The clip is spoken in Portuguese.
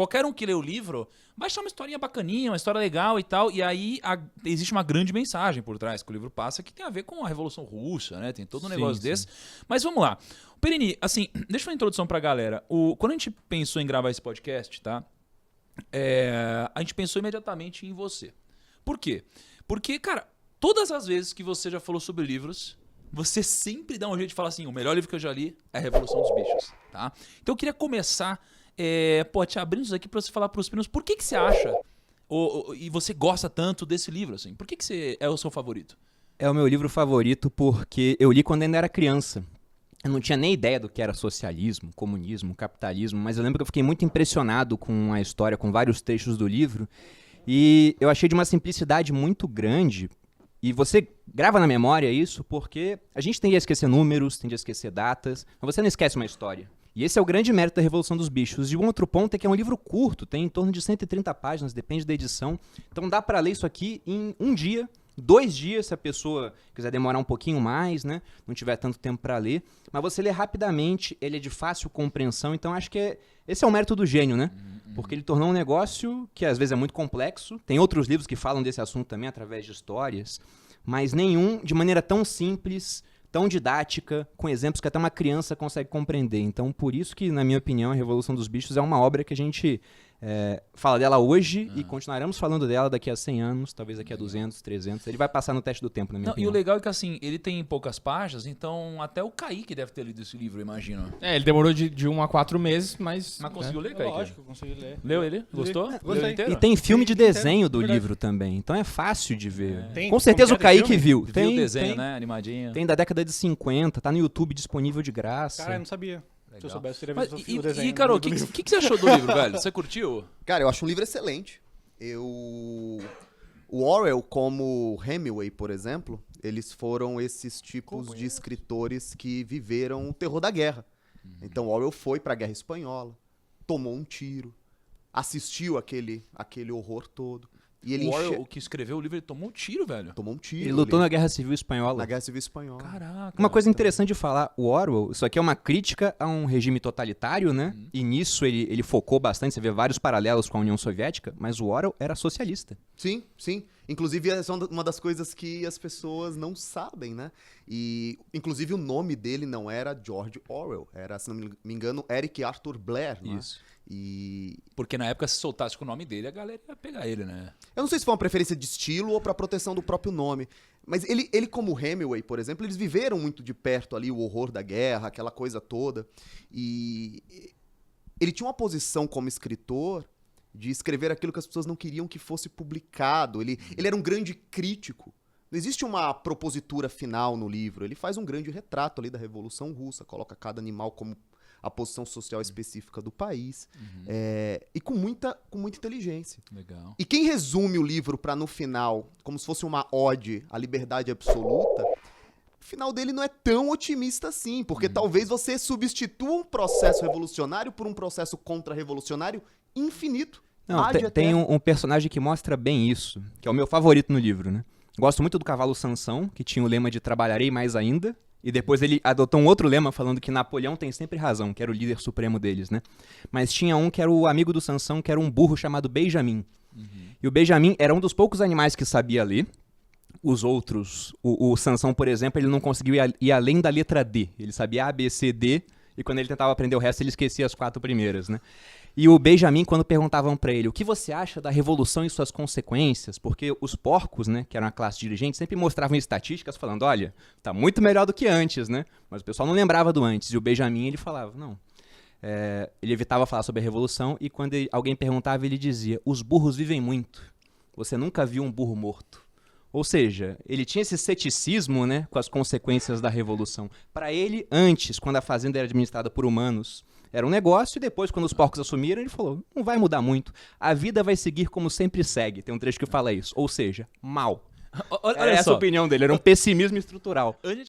qualquer um que lê o livro vai achar uma historinha bacaninha, uma história legal e tal. E aí existe uma grande mensagem por trás que o livro passa que tem a ver com a Revolução Russa, né? Tem todo um negócio desse. Mas vamos lá. Perini, assim, deixa eu fazer uma introdução pra galera. Quando a gente pensou em gravar esse podcast, tá? A gente pensou imediatamente em você. Por quê? Porque, cara, todas as vezes que você já falou sobre livros, você sempre dá um jeito de falar assim, o melhor livro que eu já li é A Revolução dos Bichos, tá? Então eu queria começar, te abrindo isso aqui pra você falar pros meninos, por que você acha, e você gosta tanto desse livro, assim? Por que você é o seu favorito? É o meu livro favorito porque eu li quando ainda era criança. Eu não tinha nem ideia do que era socialismo, comunismo, capitalismo, mas eu lembro que eu fiquei muito impressionado com a história, com vários trechos do livro, e eu achei de uma simplicidade muito grande. E você grava na memória isso porque a gente tende a esquecer números, tende a esquecer datas, mas você não esquece uma história. E esse é o grande mérito da Revolução dos Bichos. E um outro ponto é que é um livro curto, tem em torno de 130 páginas, depende da edição. Então dá para ler isso aqui em 1 dia, 2 dias, se a pessoa quiser demorar um pouquinho mais, né? Não tiver tanto tempo para ler. Mas você lê rapidamente, ele é de fácil compreensão, então acho que esse é o mérito do gênio, né? Porque ele tornou um negócio que às vezes é muito complexo. Tem outros livros que falam desse assunto também através de histórias, mas nenhum de maneira tão simples, tão didática, com exemplos que até uma criança consegue compreender. Então, por isso que, na minha opinião, A Revolução dos Bichos é uma obra que a gente fala dela hoje e continuaremos falando dela daqui a 100 anos, talvez daqui a 200, 300. Ele vai passar no teste do tempo, na minha opinião. E o legal é que, assim, ele tem poucas páginas, então até o Kaique deve ter lido esse livro, eu imagino. Ele demorou de 1 a 4 meses, mas conseguiu ler, Kaique? Lógico, eu consegui ler. Leu ele? Gostou? Gostei. Leu inteiro? E tem filme de Inteiro, desenho do verdade. livro também, então é fácil de ver. Tem- Com certeza o como que é Kaique desse viu. Viu o desenho, né? Animadinho. Tem da década de 50, tá no YouTube disponível de graça. Cara, eu não sabia. Se eu Legal. soubesse, eu teria Mas, visto o desenho. e Carol, o do livro. que você achou do livro, velho? Você curtiu? Cara, eu acho um livro excelente. O Orwell, como Hemingway, por exemplo, eles foram esses tipos de escritores que viveram o terror da guerra. Então, Orwell foi pra Guerra Espanhola, tomou um tiro, assistiu aquele horror todo. E ele O Orwell, que escreveu o livro, ele tomou um tiro, velho. tomou um tiro. Ele lutou na Guerra Civil Espanhola. na Guerra Civil Espanhola. Caraca. Uma coisa interessante de falar, o Orwell, isso aqui é uma crítica a um regime totalitário, né? E nisso ele focou bastante, você vê vários paralelos com a União Soviética, mas o Orwell era socialista. Sim, sim. Inclusive, essa é uma das coisas que as pessoas não sabem, né? E, inclusive, o nome dele não era George Orwell. Era, se não me engano, Eric Arthur Blair, né? Isso. E Porque na época, se soltasse com o nome dele, a galera ia pegar ele, né? eu não sei se foi uma preferência de estilo ou pra proteção do próprio nome. Mas ele como Hemingway, por exemplo, eles viveram muito de perto ali o horror da guerra, aquela coisa toda. E ele tinha uma posição como escritor de escrever aquilo que as pessoas não queriam que fosse publicado. Ele era um grande crítico. Não existe uma propositura final no livro. Ele faz um grande retrato ali da Revolução Russa, coloca cada animal como a posição social específica do país. E com muita inteligência. Legal. E quem resume o livro pra no final, como se fosse uma ode à liberdade absoluta, o final dele não é tão otimista assim, porque talvez você substitua um processo revolucionário por um processo contra-revolucionário infinito. Não, Ad tem eterno. um personagem que mostra bem isso, que é o meu favorito no livro, né? Gosto muito do cavalo Sansão, que tinha o lema de trabalharei mais ainda, e depois ele adotou um outro lema falando que Napoleão tem sempre razão, que era o líder supremo deles, né? Mas tinha um que era o amigo do Sansão, que era um burro chamado Benjamin. E o Benjamin era um dos poucos animais que sabia ler. Os outros, o Sansão, por exemplo, ele não conseguiu ir além da letra D. Ele sabia A, B, C, D, e quando ele tentava aprender o resto, ele esquecia as 4 primeiras, né? E o Benjamin, quando perguntavam pra ele o que você acha da revolução e suas consequências, porque os porcos, né, que eram a classe dirigente, sempre mostravam estatísticas falando, olha, tá muito melhor do que antes, né? Mas o pessoal não lembrava do antes. E o Benjamin, ele falava, não. Ele evitava falar sobre a revolução e quando alguém perguntava, ele dizia, os burros vivem muito. Você nunca viu um burro morto. Ou seja, ele tinha esse ceticismo, né, com as consequências da revolução. Para ele, antes, quando a fazenda era administrada por humanos, era um negócio, e depois, quando os porcos assumiram, ele falou, não vai mudar muito. A vida vai seguir como sempre segue. Tem um trecho que fala isso. Ou seja, mal. Olha Era essa a opinião dele, era um pessimismo estrutural.